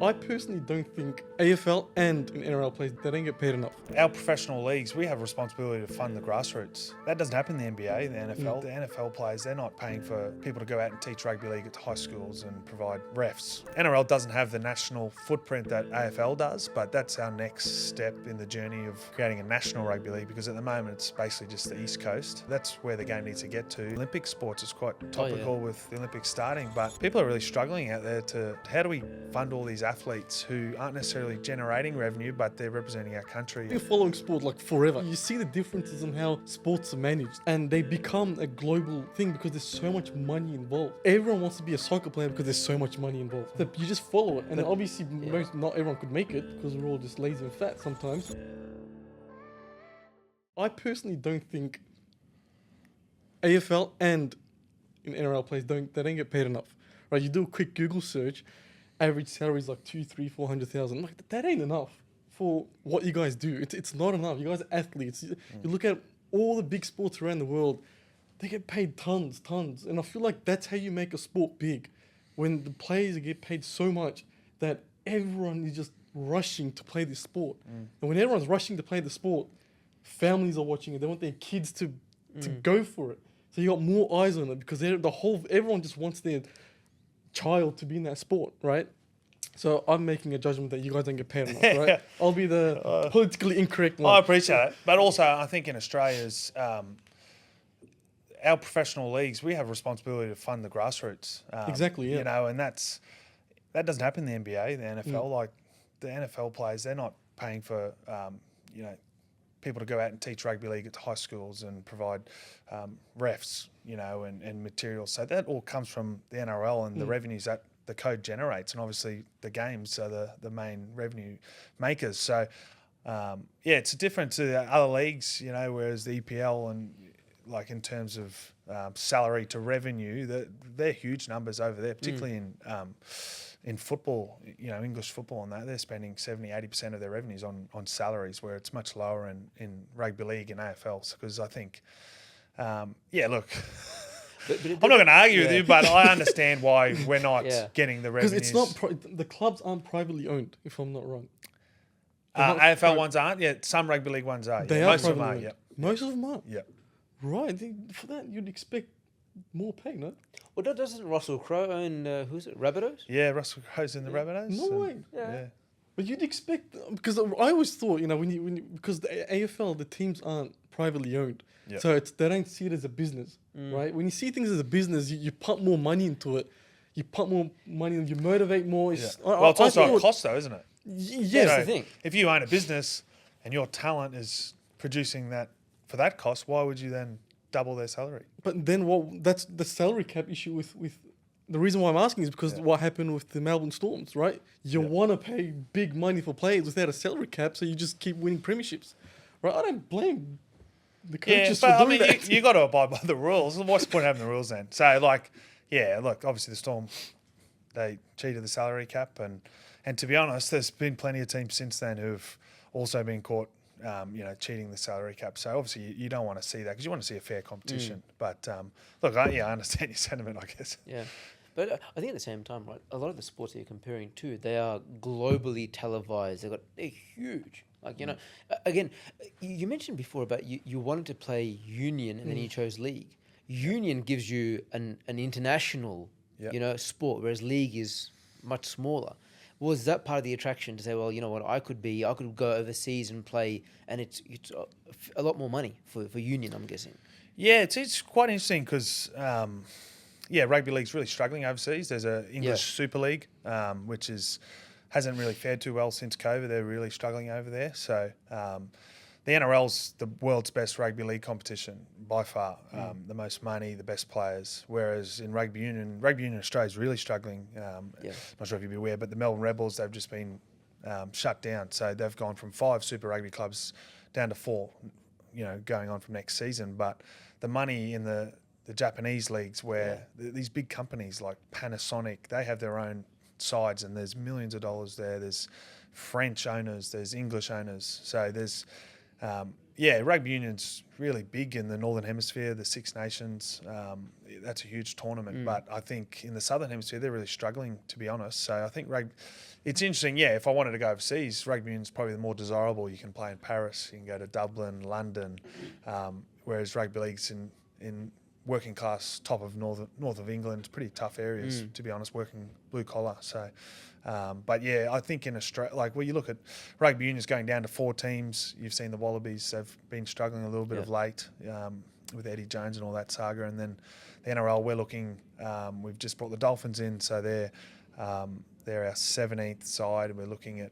I personally don't think AFL and NRL players, they don't get paid enough. Our professional leagues, we have responsibility to fund the grassroots. That doesn't happen in the NBA, the NFL. The NFL players, they're not paying for people to go out and teach rugby league at high schools and provide refs. NRL doesn't have the national footprint that AFL does, but that's our next step in the journey of creating a national rugby league, because at the moment it's basically just the East Coast. That's where the game needs to get to. Olympic sports is quite topical with the Olympics starting, but people are really struggling out there to, how do we fund all these athletes who aren't necessarily generating revenue, but they're representing our country. You're following sport like forever. You see the differences in how sports are managed, and they become a global thing because there's so much money involved. Everyone wants to be a soccer player because there's so much money involved. So you just follow it, and then obviously not everyone could make it because we're all just lazy and fat sometimes. I personally don't think AFL and NRL players they don't get paid enough. Right? You do a quick Google search, average salary is like 200,000, 300,000, 400,000. Like that ain't enough for what you guys do. It's not enough. You guys are athletes. You look at all the big sports around the world, they get paid tons. And I feel like that's how you make a sport big. When the players get paid so much that everyone is just rushing to play this sport. And when everyone's rushing to play the sport, families are watching it. They want their kids to go for it. So you got more eyes on it because everyone just wants their child to be in that sport, right? So I'm making a judgment that you guys don't get paid enough, right? I'll be the politically incorrect one. I appreciate it. But also, I think in Australia's, our professional leagues, we have responsibility to fund the grassroots. Exactly, yeah. You know, and that doesn't happen in the NBA, the NFL. Like the NFL players, they're not paying for, people to go out and teach rugby league at high schools and provide refs, and materials. So that all comes from the NRL and the revenues that the code generates. And obviously the games are the main revenue makers. So, it's different to the other leagues, whereas the EPL and like in terms of salary to revenue, they're huge numbers over there, particularly in football, English football and that. They're spending 70-80% of their revenues on salaries, where it's much lower in rugby league and AFL. Because I think, look, I'm not going to argue with you, but I understand why we're not getting the revenues. Because it's not the clubs aren't privately owned, if I'm not wrong. AFL ones aren't. Yeah, some rugby league ones are. They are most of them are. owned. Yeah. Most of them are. Yeah. Right. For that, you'd expect more pay, no? Well, doesn't Russell Crowe own, who's it, Rabbitohs? Yeah, Russell Crowe's in the Rabbitohs. No way. Yeah. But you'd expect, because I always thought, because the AFL, the teams aren't privately owned. Yep. So they don't see it as a business, right? When you see things as a business, you pump more money into it. You pump more money and you motivate more. It's also a cost though, isn't it? Yes. That's the thing. If you own a business and your talent is producing that for that cost, why would you then double their salary? But then that's the salary cap issue with the reason why I'm asking is because what happened with the Melbourne Storms, right? You want to pay big money for players without a salary cap, so you just keep winning premierships, right? I don't blame the coaches for doing that. You got to abide by the rules. What's the point of having the rules then? So, look, obviously the Storm, they cheated the salary cap, and to be honest, there's been plenty of teams since then who've also been caught, cheating the salary cap. So obviously you don't want to see that because you want to see a fair competition. But look, I understand your sentiment, I guess. Yeah. But I think at the same time, right, a lot of the sports that you're comparing to, they are globally televised. They're huge. Like, again, you mentioned before about you wanted to play union and then you chose league. Union gives you an international, sport, whereas league is much smaller. Was that part of the attraction to say, well, you know what, I could go overseas and play, and it's a lot more money for union, I'm guessing. Yeah, it's quite interesting because, rugby league's really struggling overseas. There's a English Super League, which hasn't really fared too well since COVID. They're really struggling over there. So the NRL's the world's best rugby league competition by far. The most money, the best players. Whereas in rugby union Australia is really struggling. Not sure if you'd be aware, but the Melbourne Rebels, they've just been shut down. So they've gone from 5 Super Rugby clubs down to 4, going on from next season. But the money in the Japanese leagues, where these big companies like Panasonic, they have their own sides, and there's millions of dollars there. There's French owners, there's English owners. So there's rugby union's really big in the Northern Hemisphere, the Six Nations. That's a huge tournament. But I think in the Southern Hemisphere, they're really struggling, to be honest. So I think it's interesting. Yeah, if I wanted to go overseas, rugby union's probably the more desirable. You can play in Paris, you can go to Dublin, London, whereas rugby league's in working class, top of north of England, pretty tough areas, to be honest, working blue collar. So, but yeah, I think in Australia, like you look at rugby unions going down to 4 teams. You've seen the Wallabies; they've been struggling a little bit of late with Eddie Jones and all that saga. And then the NRL, we're looking. We've just brought the Dolphins in, so they're our 17th side, and we're looking at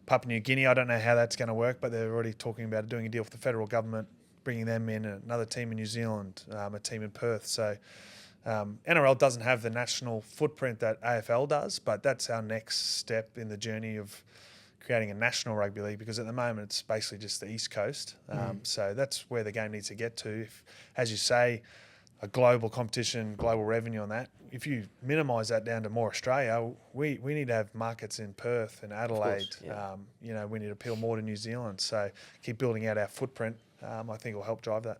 Papua New Guinea. I don't know how that's going to work, but they're already talking about doing a deal with the federal government, bringing them in, another team in New Zealand, a team in Perth. So NRL doesn't have the national footprint that AFL does, but that's our next step in the journey of creating a national rugby league, because at the moment it's basically just the East Coast. So that's where the game needs to get to. If, as you say, a global competition, global revenue on that, if you minimise that down to more Australia, we need to have markets in Perth and Adelaide. We need to appeal more to New Zealand. So keep building out our footprint. I think will help drive that.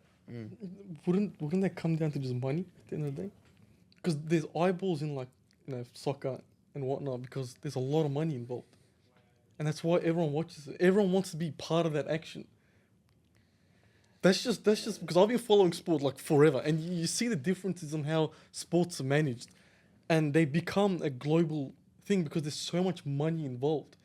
Wouldn't that come down to just money at the end of the day? Because there's eyeballs in soccer and whatnot, because there's a lot of money involved, and that's why everyone watches it. Everyone wants to be part of that action. That's just because I've been following sport like forever, and you see the differences in how sports are managed, and they become a global thing because there's so much money involved,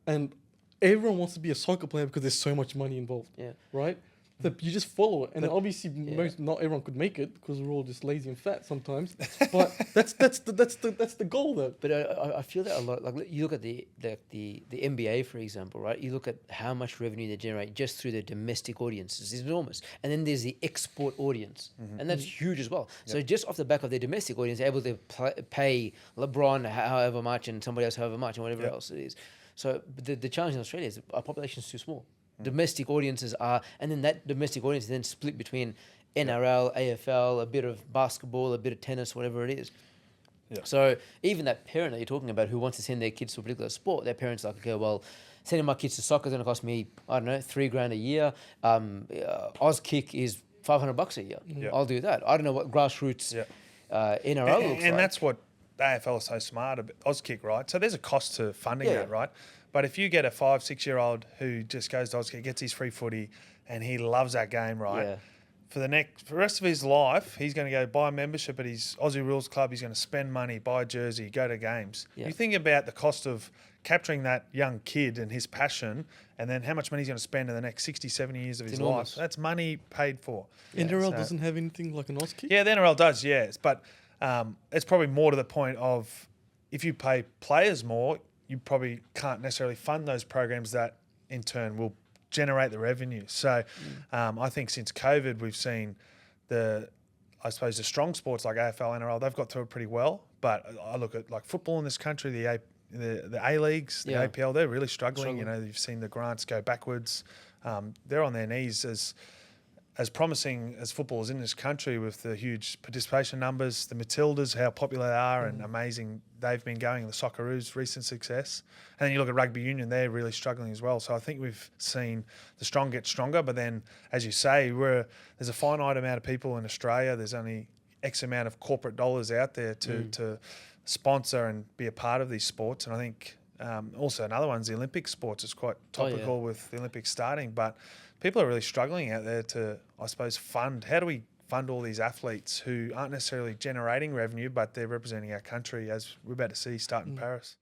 and everyone wants to be a soccer player because there's so much money involved. Yeah. Right? So you just follow it, and then obviously not everyone could make it because we're all just lazy and fat sometimes. But that's the goal, though. But I feel that a lot. Like you look at the NBA, for example, right? You look at how much revenue they generate just through their domestic audiences. It's enormous. And then there's the export audience, and that's huge as well. So just off the back of their domestic audience, they're able to pay LeBron however much and somebody else however much and whatever else it is. So the challenge in Australia is our population is too small. Domestic audiences are, and then that domestic audience is then split between NRL, AFL, a bit of basketball, a bit of tennis, whatever it is. Yeah. So even that parent that you're talking about who wants to send their kids to a particular sport, their parents are like, okay, well, sending my kids to soccer is going to cost me, I don't know, $3,000 a year. Auskick is $500 a year. Yeah. I'll do that. I don't know what grassroots NRL looks like. And that's what the AFL is so smart about, Auskick, right? So there's a cost to funding that, right? But if you get a 5-6-year-old who just goes to Auskick, gets his free footy, and he loves that game, right? Yeah. For the rest of his life, he's going to go buy a membership at his Aussie Rules Club. He's going to spend money, buy a jersey, go to games. Yeah. You think about the cost of capturing that young kid and his passion, and then how much money he's going to spend in the next 60, 70 years of his life. That's money paid for. NRL doesn't have anything like an Auskick? Yeah, the NRL does, yes. But it's probably more to the point of if you pay players more, you probably can't necessarily fund those programs that in turn will generate the revenue. So I think since COVID, we've seen the strong sports like AFL, NRL, they've got through it pretty well. But I look at like football in this country, the A-Leagues, the APL, they're really struggling. You know, you've seen the grants go backwards. They're on their knees as promising as football is in this country with the huge participation numbers, the Matildas, how popular they are and amazing they've been going, the Socceroos' recent success. And then you look at rugby union, they're really struggling as well. So I think we've seen the strong get stronger, but then, as you say, there's a finite amount of people in Australia. There's only X amount of corporate dollars out there to sponsor and be a part of these sports. And I think also another one's the Olympic sports. It's quite topical with the Olympics starting, but people are really struggling out there to, I suppose, fund. How do we fund all these athletes who aren't necessarily generating revenue, but they're representing our country, as we're about to see start in Paris?